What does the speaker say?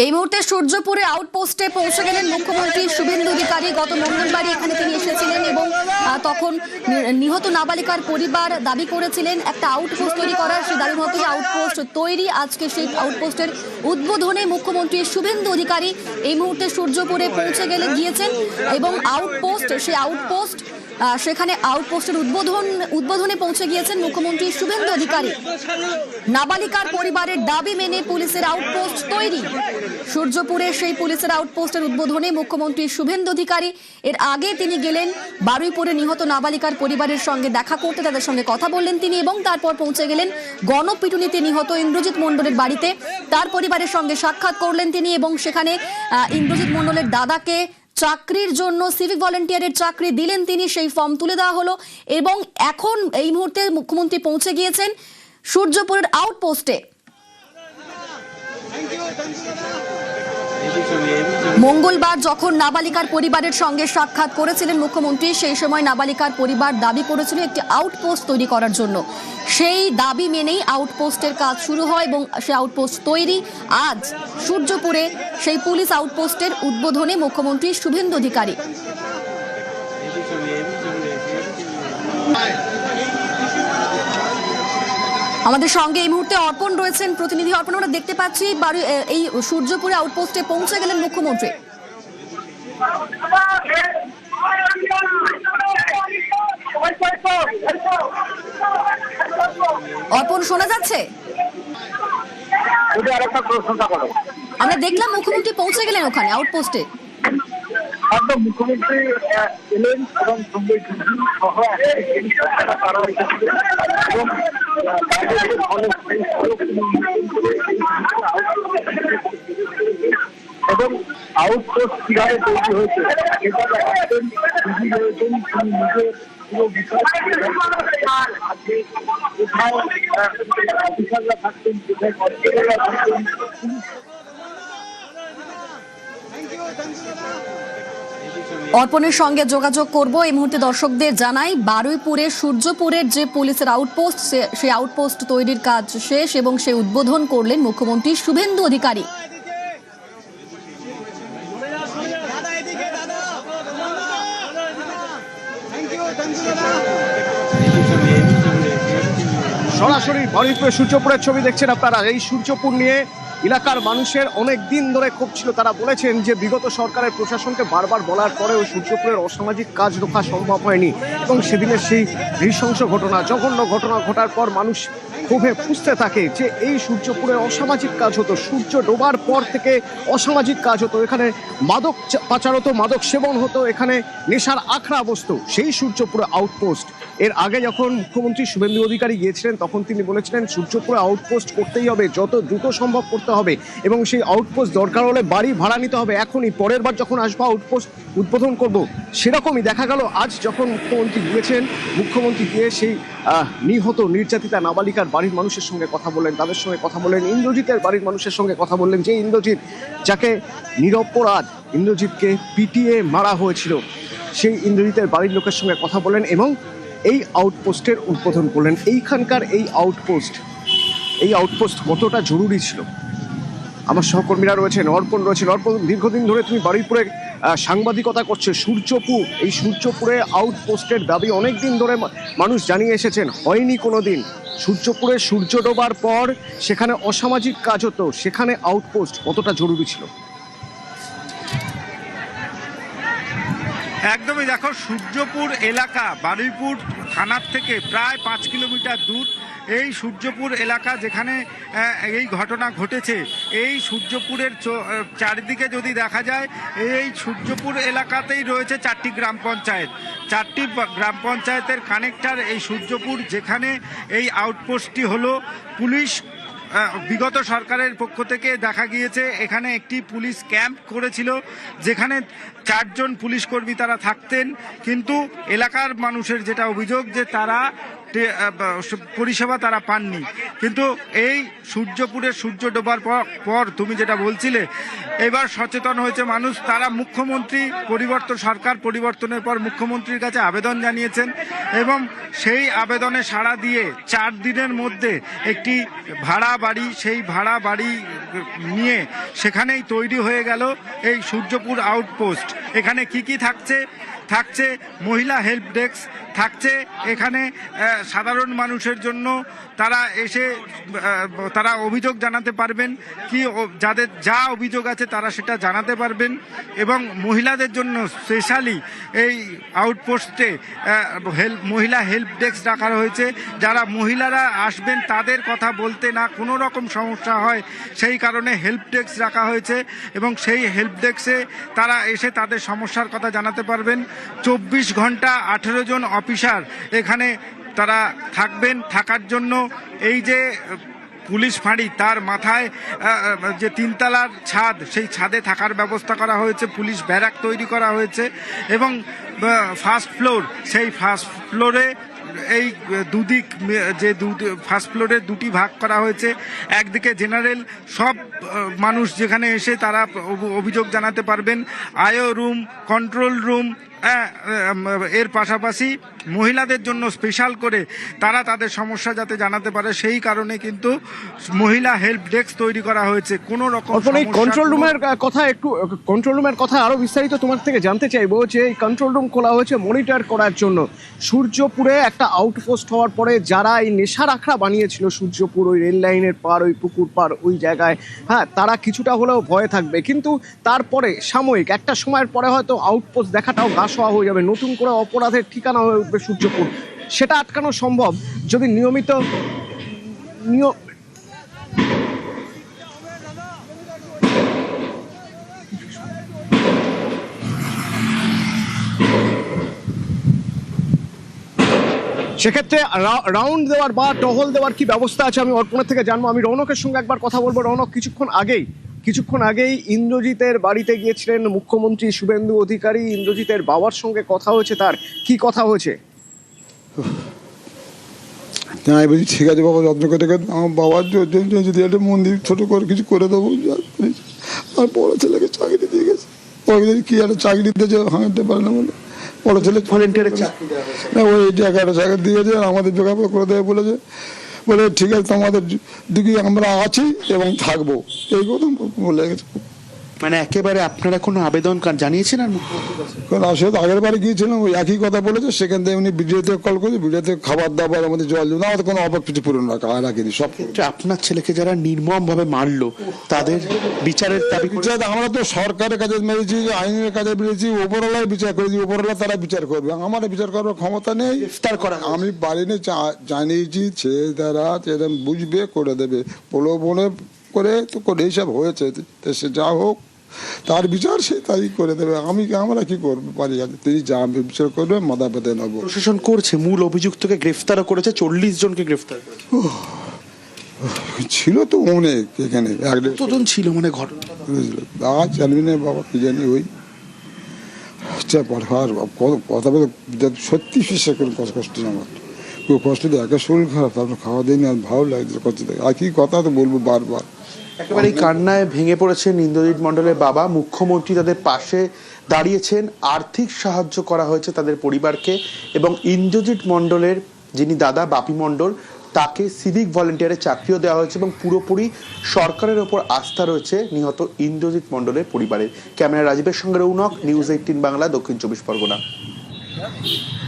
এই মুহূর্তে সূর্যপুরে আউটপোস্টে পৌঁছে গেলেন মুখ্যমন্ত্রী শুভেন্দু অধিকারী। গত মঙ্গলবারই এখানে তিনি এসেছিলেন এবং তখন নিহত নাবালিকার পরিবার দাবি করেছিলেন একটা আউটপোস্ট তৈরি করার। সেই দাবি মতো আউটপোস্ট তৈরি। আজকে সেই আউটপোস্টের উদ্বোধনে মুখ্যমন্ত্রী শুভেন্দু অধিকারী এই মুহূর্তে সূর্যপুরে পৌঁছে গিয়েছেন এবং সেখানে আউটপোস্টের উদ্বোধনে পৌঁছে গিয়েছেন মুখ্যমন্ত্রী শুভেন্দু অধিকারী। নাবালিকার পরিবারের দাবি মেনে পুলিশের আউটপোস্ট তৈরি। সূর্যপুরে সেই পুলিশের আউটপোস্টের উদ্বোধনে মুখ্যমন্ত্রী শুভেন্দু অধিকারী। এর আগে তিনি গেলেন বারুইপুরে নিহত নাবালিকার পরিবারের সঙ্গে দেখা করতে, তাদের সঙ্গে কথা বললেন তিনি এবং তারপর পৌঁছে গেলেন গণপিটুনিতে নিহত ইন্দ্রজিৎ মণ্ডলের বাড়িতে। তার পরিবারের সঙ্গে সাক্ষাৎ করলেন তিনি এবং সেখানে ইন্দ্রজিৎ মণ্ডলের দাদাকে চাকরির জন্য সিভিক ভলেন্টিয়ারের চাকরি দিলেন তিনি, সেই ফর্ম তুলে দেওয়া হলো এবং এখন এই মুহূর্তে মুখ্যমন্ত্রী পৌঁছে গিয়েছেন সূর্যপুরের আউটপোস্টে। মঙ্গলবার যখন নাবালিকার পরিবারের সঙ্গে সাক্ষাৎ করেছিলেন মুখ্যমন্ত্রী, সেই সময় নাবালিকার পরিবার দাবি করেছিল একটি আউটপোস্ট তৈরি করার জন্য। সেই দাবি মেনেই আউটপোস্টের কাজ শুরু হয় এবং সেই আউটপোস্ট তৈরি। আজ সূর্যপুরে সেই পুলিশ আউটপোস্টের উদ্বোধনে মুখ্যমন্ত্রী শুভেন্দু অধিকারী। আমাদের সঙ্গে এই মুহূর্তে অর্পণ রয়েছেন, প্রতিনিধি অর্পণ। আমরা দেখতে পাচ্ছি এই সূর্যপুরে আউটপোস্টে পৌঁছে গেলেন মুখ্যমন্ত্রী। অর্পণ, শোনা যাচ্ছে? আমরা দেখলাম মুখ্যমন্ত্রী পৌঁছে গেলেন ওখানে আউটপোস্টে। একদম মুখ্যমন্ত্রী এলেন এবং সঙ্গে সহ এবং আউটপোস্ট কিভাবে তৈরি হয়েছে সেটা দেখাচ্ছেন দিদি রয়েছেন। তিনি নিজে পুরো বিষয় কোথায় অফিসাররা থাকতেন, কোথায় কর্মচারীরা থাকতেন। অর্পণের সঙ্গে যোগাযোগ করব। এই মুহূর্তে দর্শকদের জানাই, বারুইপুরে সূর্যপুরের যে পুলিশের আউটপোস্ট, সেই আউটপোস্ট তৈরির কাজ শেষ এবং সেই উদ্বোধন করলেন মুখ্যমন্ত্রী শুভেন্দু অধিকারী। সরাসরি বারুইপুরে সূর্যপুরের ছবি দেখছেন আপনারা। এই সূর্যপুর নিয়ে এলাকার মানুষের অনেক দিন ধরে ক্ষোভ ছিল। তারা বলেছেন যে বিগত সরকারের প্রশাসনকে বারবার বলার পরেও সূর্যপুরের অসামাজিক কাজ রোখা সম্ভব হয়নি এবং সেদিনের সেই নৃশংস ঘটনা, জঘন্য ঘটনা ঘটার পর মানুষ ক্ষোভে ফুঁসতে থাকে যে এই সূর্যপুরে অসামাজিক কাজ হতো। সূর্য ডোবার পর থেকে অসামাজিক কাজ হতো। এখানে মাদক পাচার হতো, মাদক সেবন হতো, এখানে নেশার আখড়া বসতো। সেই সূর্যপুরে আউটপোস্ট। এর আগে যখন মুখ্যমন্ত্রী শুভেন্দু অধিকারী গিয়েছিলেন তখন তিনি বলেছিলেন সূর্যপুরে আউটপোস্ট করতেই হবে, যত দ্রুত সম্ভব করতে হবে এবং সেই আউটপোস্ট দরকার হলে বাড়ি ভাড়া নিতে হবে এখনই, পরের বার যখন আসবো আউটপোস্ট উদ্বোধন করব। সেরকমই দেখা গেল আজ যখন মুখ্যমন্ত্রী গিয়েছেন, মুখ্যমন্ত্রী গিয়ে সেই নিহত নির্যাতিতা নাবালিকার বাড়ির মানুষের সঙ্গে কথা বললেন, তাদের সঙ্গে কথা বললেন, ইন্দ্রজিতের বাড়ির মানুষের সঙ্গে কথা বললেন। যে ইন্দ্রজিৎ, যাকে নিরপরাধ ইন্দ্রজিৎকে পিটিয়ে মারা হয়েছিল, সেই ইন্দ্রজিতের বাড়ির লোকের সঙ্গে কথা বললেন এবং এই আউটপোস্টের উদ্বোধন করলেন। এইখানকার এই আউটপোস্ট কতটা জরুরি ছিল। আমার সহকর্মীরা রয়েছেন, অর্পণ রয়েছেন। অর্পণ, দীর্ঘদিন ধরে তুমি বারুইপুরে সাংবাদিকতা করছে। এই সূর্যপুরে আউটপোস্টের দাবি অনেক দিন ধরে মানুষ জানিয়ে এসেছেন, হয়নি কোনো দিন। সূর্যপুরে সূর্য ডোবার পর সেখানে অসামাজিক কাজ হতো, সেখানে আউটপোস্ট কতটা জরুরি ছিল। একদমই, দেখো সূর্যপুর এলাকা বারুইপুর থানার থেকে প্রায় 5 কিলোমিটার দূর এই সূর্যপুর এলাকা, যেখানে এই ঘটনা ঘটেছে। এই সূর্যপুরের চারিদিকে যদি দেখা যায়, এই সূর্যপুর এলাকাতেই রয়েছে 4টি গ্রাম পঞ্চায়েত। 4টি গ্রাম পঞ্চায়েতের কানেক্টর এই সূর্যপুর, যেখানে এই আউটপোস্টটি হলো। পুলিশ বিগত সরকারের পক্ষ থেকে দেখা গিয়েছে এখানে একটি পুলিশ ক্যাম্প করেছিল, যেখানে 4 জন পুলিশ কর্মী তারা থাকতেন। কিন্তু এলাকার মানুষের যেটা অভিযোগ যে তারা পরিষেবা তারা পাননি। কিন্তু এই সূর্যপুরের সূর্য ডোবার পর তুমি যেটা বলছিলে, এবার সচেতন হয়েছে মানুষ। তারা মুখ্যমন্ত্রী সরকার পরিবর্তনের পর মুখ্যমন্ত্রীর কাছে আবেদন জানিয়েছেন এবং সেই আবেদনে সাড়া দিয়ে 4 দিনের মধ্যে একটি ভাড়া বাড়ি, সেই ভাড়া বাড়ি নিয়ে সেখানেই তৈরি হয়ে গেল এই সূর্যপুর আউটপোস্ট। এখানে কি থাকছে মহিলা হেল্প ডেস্ক থাকছে, এখানে সাধারণ মানুষের জন্য তারা এসে তারা অভিযোগ জানাতে পারবেন, যাদের যা অভিযোগ আছে তারা সেটা জানাতে পারবেন। এবং মহিলাদের জন্য স্পেশালি এই আউটপোস্টে মহিলা হেল্প ডেস্ক রাখা হয়েছে। যারা মহিলারা আসবেন তাদের কথা বলতে না কোনো রকম সমস্যা হয়, সেই কারণে হেল্প ডেস্ক রাখা হয়েছে এবং সেই হেল্প ডেস্কে তারা এসে তাদের সমস্যার কথা জানাতে পারবেন। 24 ঘন্টা 18 জন অফিসার এখানে তারা থাকবেন। থাকার জন্য এই যে পুলিশ ফাঁড়ি, তার মাথায় যে 3 তলার ছাদ, সেই ছাদে থাকার ব্যবস্থা করা হয়েছে। পুলিশ ব্যারাক তৈরি করা হয়েছে এবং ফার্স্ট ফ্লোর, সেই ফার্স্ট ফ্লোরে এই দুদিক যে ফার্স্ট ফ্লোরে 2টি ভাগ করা হয়েছে। একদিকে জেনারেল, সব মানুষ যেখানে এসে তারা অভিযোগ জানাতে পারবেন। আইও রুম, কন্ট্রোল রুম, এর পাশাপাশি মহিলাদের জন্য স্পেশাল করে তারা তাদের সমস্যা যাতে জানাতে পারে সেই কারণে কিন্তু মহিলা হেল্প ডেস্ক তৈরি করা হয়েছে। কোনো রকম কন্ট্রোল রুমের কথা আরো বিস্তারিত তোমার থেকে জানতে চাইবো যে এই কন্ট্রোল রুম খোলা হয়েছে মনিটর করার জন্য। সূর্যপুরে একটা আউটপোস্ট হওয়ার পরে যারা এই নেশার আখড়া বানিয়েছিল সূর্যপুর, ওই রেল লাইনের পার, ওই পুকুর পার, ওই জায়গায়, হ্যাঁ, তারা কিছুটা হলেও ভয়ে থাকবে। কিন্তু তারপরে সাময়িক একটা সময়ের পরে হয়তো আউটপোস্ট দেখাটাও গা সওয়া হয়ে যাবে, নতুন করে অপরাধের ঠিকানা হয়ে উঠবে সূর্যপুর। সেটা আটকানো সম্ভব যদি নিয়মিত সেক্ষেত্রে রাউন্ড দেওয়ার বা টহল দেওয়ার কি ব্যবস্থা আছে আমি অর্পণের থেকে জানবো। আমি রৌনকের সঙ্গে একবার কথা বলবো। রৌনক, কিছুক্ষণ আগেই ইন্দ্রজিতের বাড়িতে গিয়েছিলেন মুখ্যমন্ত্রী শুভেন্দু অধিকারী। ইন্দ্রজিতের বাবার সঙ্গে কথা হয়েছে, তার কি কথা হয়েছে? আমি বলছি ঠিক আছে বাবা, যত্ন করে আমার বাবার জন্য যদি একটা মন্দির ছোট করে কিছু করে দেবো। আর বড় ছেলেকে চাকরি দিয়ে গেছে, কি একটা চাকরি দিতে হাঁটতে পারে না বলে বড় ছেলে ভলেন্টিয়ারের চাকরি না, ওই 11টা চাকরি দিয়েছে আর আমাদের যোগাযোগ করে দেবে বলেছে। বলে ঠিক আছে তোমাদের দিকে আমরা আছি এবং থাকবো, এই কথা বলে গেছে। মানে একেবারে আপনারা কোনো আবেদন জানিয়েছেন? আর কারণ আসলে আগের বারে গিয়েছিলাম, ওই একই কথা বলেছে। সেখান থেকে উনি ভিডিওতে কল করেছে, ভিডিওতে খাবার দাবার আমাদের জল জল আমাদের কোনো অভাব কিছু পূরণ রাখিনি। সব আপনার ছেলেকে যারা নির্মম ভাবে মারলো তাদের বিচারের দাবি। আমরা তো সরকারের কাছে মেরেছি, আইনের কাছে মেরেছি, ওপরওয়ালায় বিচার করেছি, ওপরওয়ালা তারা বিচার করবে, আমার বিচার করার ক্ষমতা নেই। গ্রেফতার করা আমি পারিনি, জানিয়েছি ছেলেরা এরকম বুঝবে করে দেবে, প্রলোভনে করে তো করে হিসাব হয়েছে। সে যা হোক তার বিচার সে তাই করে দেবে, আমরা কি করবো পারি? তিনি যা বিচার করবে মাথা পেতে নেবো। প্রশাসন করছে, মূল অভিযুক্তকে গ্রেফতারও করেছে, 40 জনকে গ্রেফতার করেছে। ছিল তো অনেক, এখানে কতজন ছিল মানে ঘটনা জানবি না বাবা, কি জানি। ওই কথা বলে সত্যি বিশ্বাস করে কষ্ট আমার কেউ কষ্ট দিয়ে একা শরীর খারাপ, তারপর খাওয়া দিই না, ভালো লাগছে কষ্ট থেকে। আর কি কথা তো বলবো বারবার। একেবারে কান্নায় ভেঙে পড়েছেন ইন্দ্রজিৎ মণ্ডলের বাবা। মুখ্যমন্ত্রী তাদের পাশে দাঁড়িয়েছেন, আর্থিক সাহায্য করা হয়েছে তাদের পরিবারকে এবং ইন্দ্রজিৎ মণ্ডলের যিনি দাদা বাপি মণ্ডল, তাকে সিভিক ভলেন্টিয়ারের চাকরিও দেওয়া হয়েছে এবং পুরোপুরি সরকারের ওপর আস্থা রয়েছে নিহত ইন্দ্রজিৎ মণ্ডলের পরিবারের। ক্যামেরা রাজীবের সঙ্গে রৌনক, নিউজ 18 বাংলা, দক্ষিণ 24 পরগনা।